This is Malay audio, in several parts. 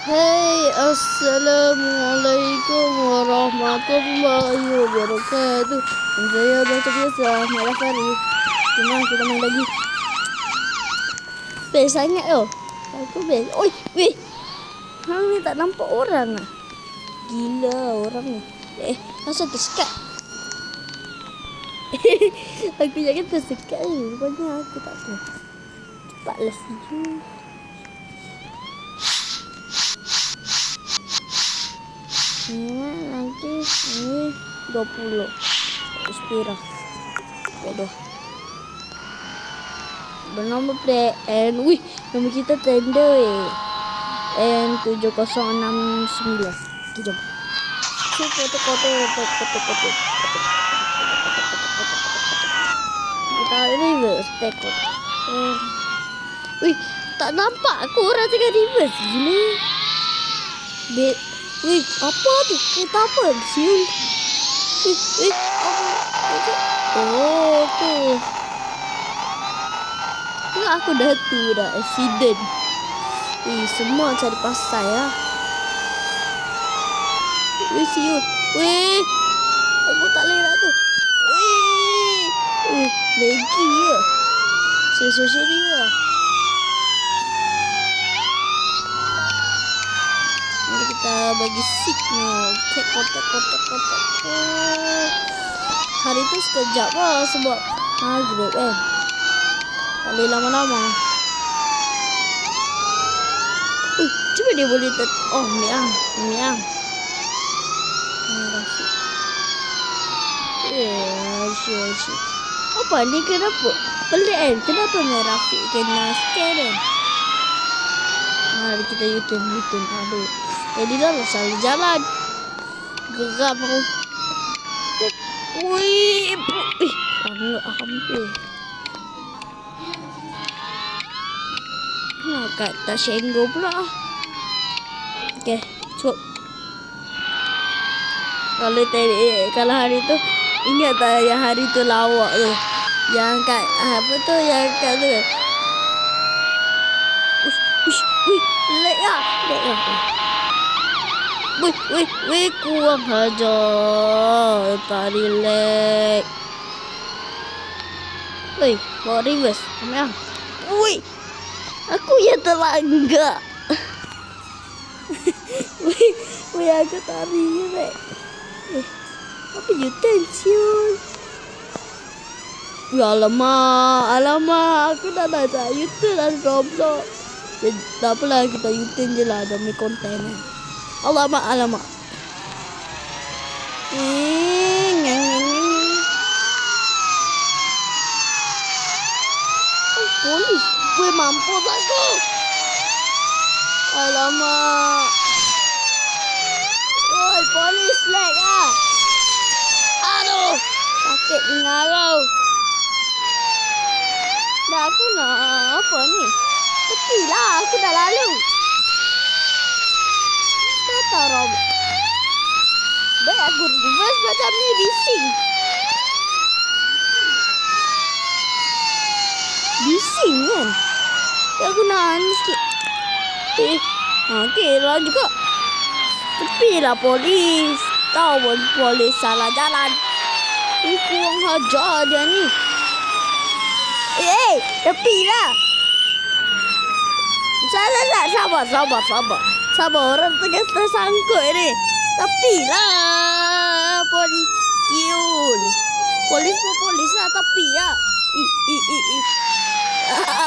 Hey, Assalamualaikum warahmatullahi wabarakatuh. Dan saya baca biasa, Mara Farid. Jom kita main lagi. Best sangat tau. Aku best. Oi, weh. Hang ni tak nampak orang ah. Gila orang ni. Asal tersekat? Aku jangan tersekat ni. Rupanya aku tak tahu. Cepatlah sejuk. Nanti ini 20 Spira. Bodoh. Bernama play and wih, nama kita tender N7069. Jom. Kotak. Kita reverse tekot. Wih, tak nampak aku orang tengah reverse gila. Wih, apa tu? Kereta apa? Siul. Wih, apa? Oh, tu. Tengok aku dah accident. Wih, semua cari pasal ya. Wih, siul. Wih, aku tak boleh nak tu. Wih, lagi ya. Seri ya. Kita bagi signal. Kotak. Hari tu sekejap lah sebab maghrib kan. Tak boleh lama-lama. Cuba dia boleh oh, miang. Rafiq. Asyik. Apa ni kenapa? Pelik kan? Kenapa ni Rafiq kena scan kan? Mari kita U-turn. Aduh. Jadi dah salah jalan. Geram aku. Wih, hampir. Kata Senggo pula. Okey, cukup. Kalau hari tu ingat tak yang hari tu lawak tu. Yang kat apa tu yang kat tu. Wih, lag ah. Wih, kurang hajar. Tak relax. Wih, bawa reverse. Ambil. Wih, aku yang terlanggar. Wih, aku tarik je, apa U-turn, siul? Alamak, aku dah nak U-turn dan Roblox. Tak apalah, kita U-turn je lah demi konten kan. Alamak. Polis, gue mampus aku. Alamak. Oi, polis lag ah. Aduh, sakit dengar. Dah aku nak apa ni? Tepilah, aku dah lalu. Kata Rob. Baik aku reverse macam ni bising kan. Aku nak sikit. Okey lah juga. Tepilah polis. Tahu pun polis salah jalan. Kurang hajar dia ni. Tepilah. Sabar, orang tengah tersangkut ni. Tepilah polis. Polis lah, tepi lah.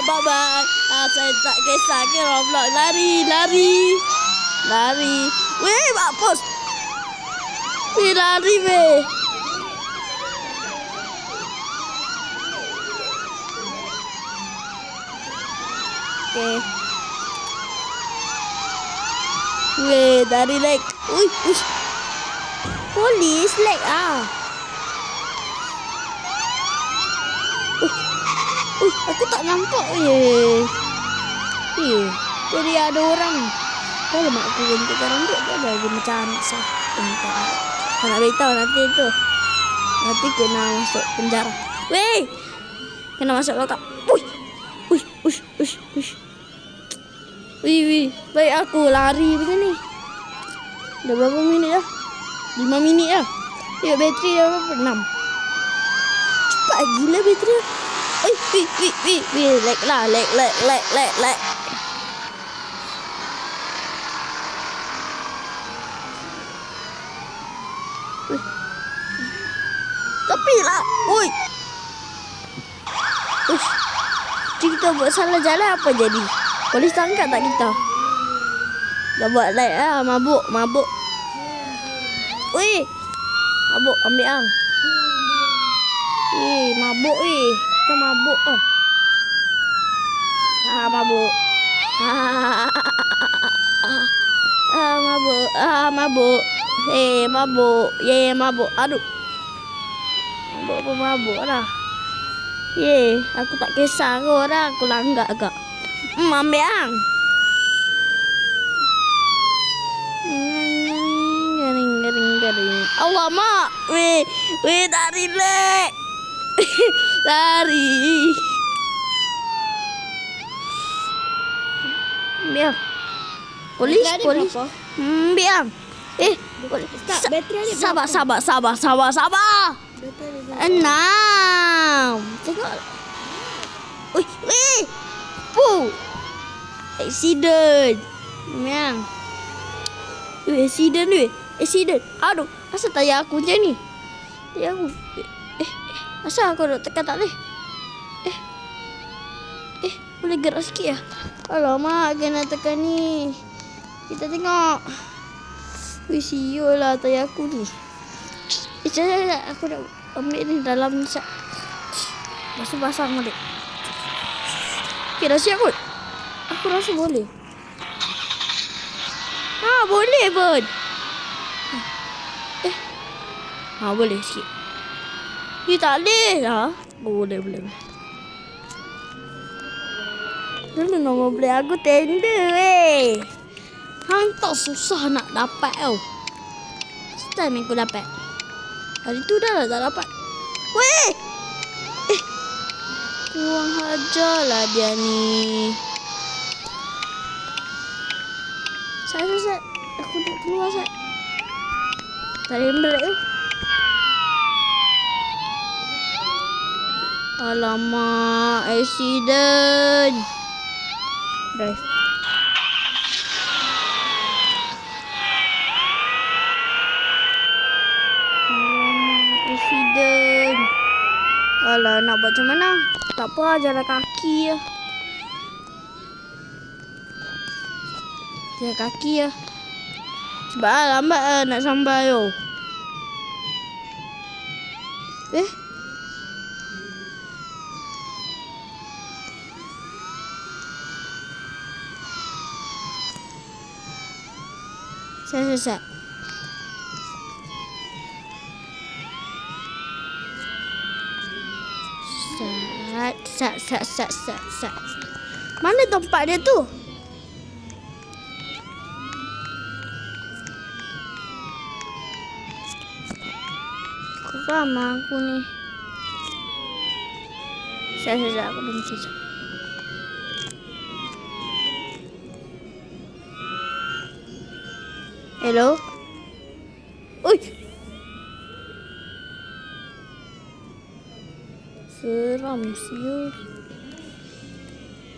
Bye-bye. Saya tak kisah ke Roblox. Lari. Weh, mampus. Lari weh. Okay. Weh, dari lag. Uish. Polis lag ah. Aku tak nampak jadi ada orang. Kalau mak aku ganti rambut dia lagi macam sah. Tak nak beritahu nanti tu. Nanti kena masuk penjara. Weh, kena masuk lokap. Uish. Wih. Baik aku lari macam ni. Dah berapa minit dah? 5 minit dah. Tengok bateri dah berapa? 6. Cepat gila bateri. Lag lah. Lag. Tapi lah. Oi. Ush. Kita buat salah jalan apa jadi? Polis tangkap tak kita? Dah buat lag lah. Mabuk. Weh. Mabuk ambil ang. Mabuk weh. Kita mabuk ah. Mabuk. Mabuk. Mabuk. Aduh. Mabuk lah. Aku tak kisah kau dah. Aku langgak agak. Ambil ang. Garing. Allah mak. Weh tak relax. Lari. Biar. Polis. Biar. Sabar. 6. Tengok. Accident. Memang. Accident. Aduh, asal tayar aku macam ni? Tayar aku. Asal aku nak tekan tak boleh? Boleh gerak sikit lah. Alamak, kena tekan ni. Kita tengok. Siul lah tayar aku ni. Sekejap. Aku nak ambil ni dalam ni. Basah balik. Okay, dah siap kot. Aku rasa boleh. Boleh pun. Boleh sikit. Tak boleh lah. Boleh. Dulu nombor plate aku tender Hang tak susah nak dapat tau. Time aku dapat. Hari tu dah tak dapat. Weh! Kurang hajar lah dia ni. Sat. Aku nak keluar Sat. Tarik brake tu. Alamak, accident. Drive. Alamak, accident. Alah, nak buat macam mana? Tak apa, jalan kaki je. Jalan kaki je. Cepat lambat nak sampai tu. Sat. Sat. Mana tempat dia tu? Kurang aku ni. Sat. Aku benci. Hello? Ui! Seram siul.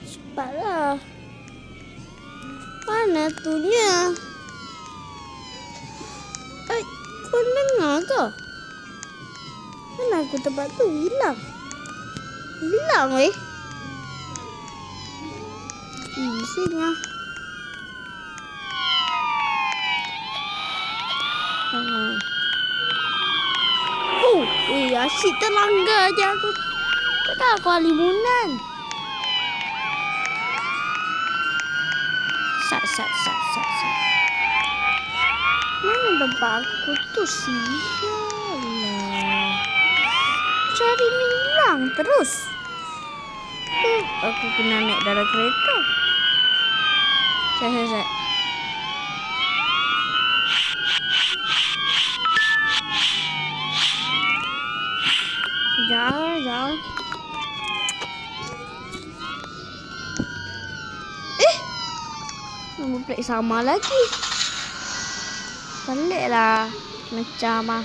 Cepatlah. Mana tunya? Kau dengar ke? Mana aku tempat tu? Hilang weh. Bising lah. Asyik terlanggar je aku. Takkan aku halimunan. Sat. Mana tempat aku tu sial. Cari hilang terus. Aku kena naik dalam kereta. Sat. Jangan. Nombor plate sama lagi. Pelik lah. Macam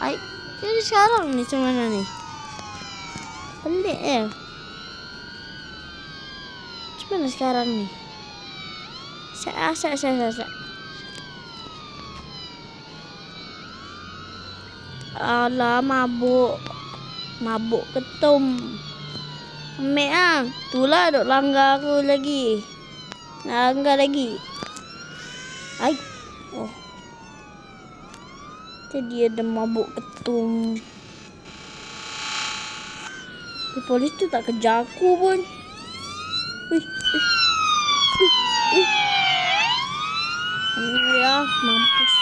Ai, jadi sekarang ni macam mana ni? Pelik Macam mana sekarang ni? Saya. Alah, mabuk ketum. Ambil itulah duk langgar aku lagi. Nak langgar lagi. Ai. Oh. Dia ada mabuk ketum. Polis tu tak kejar aku pun. Ya, mampus.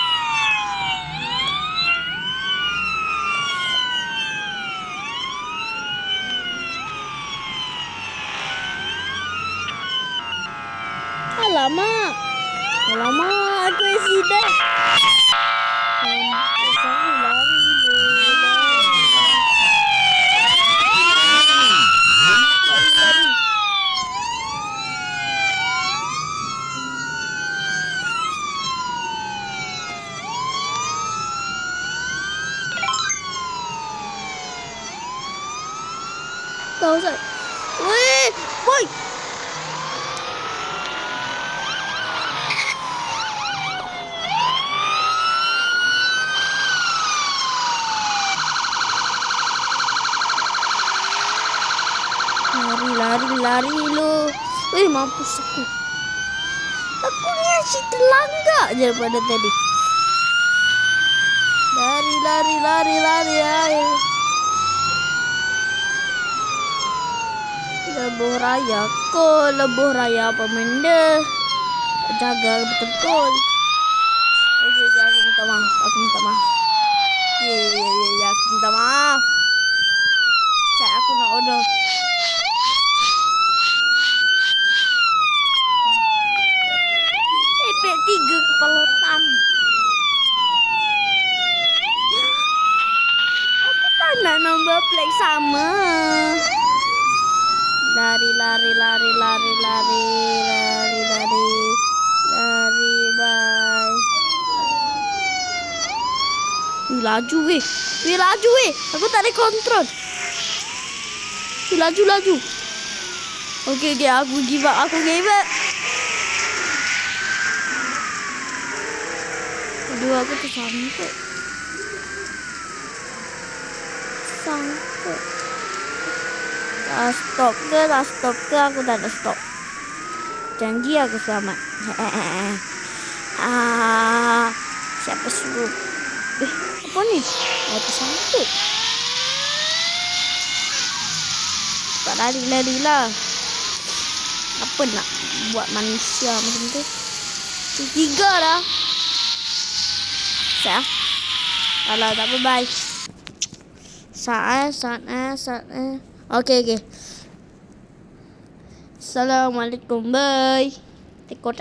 Alamak, aku accident. Mampus, aku lari tahu saya. Weh, boy. Lari lo. Weh, mampus aku. Aku ni asyik terlanggar je daripada tadi. Lari. Lebuh raya apa benda? Jaga betul. Okey, aku minta maaf. Ya, aku minta maaf. Aku nak order. Epek 3 kepala otak. Aku tak nak nombor plate sama. Lari, bye. Laju weh. Aku tak ada kontrol. Laju. Okey, aku give up. Aduh, aku tersangkut. Stop ke? Aku tak ada stop. Janji aku selamat. Siapa suruh? Apa ni? Tersangkut. Tak lari lah. Apa nak buat manusia macam tu? 3 dah. Sah. Alah, tak apa, bye. Saat. Okey. Assalamualaikum, bye. Tekok.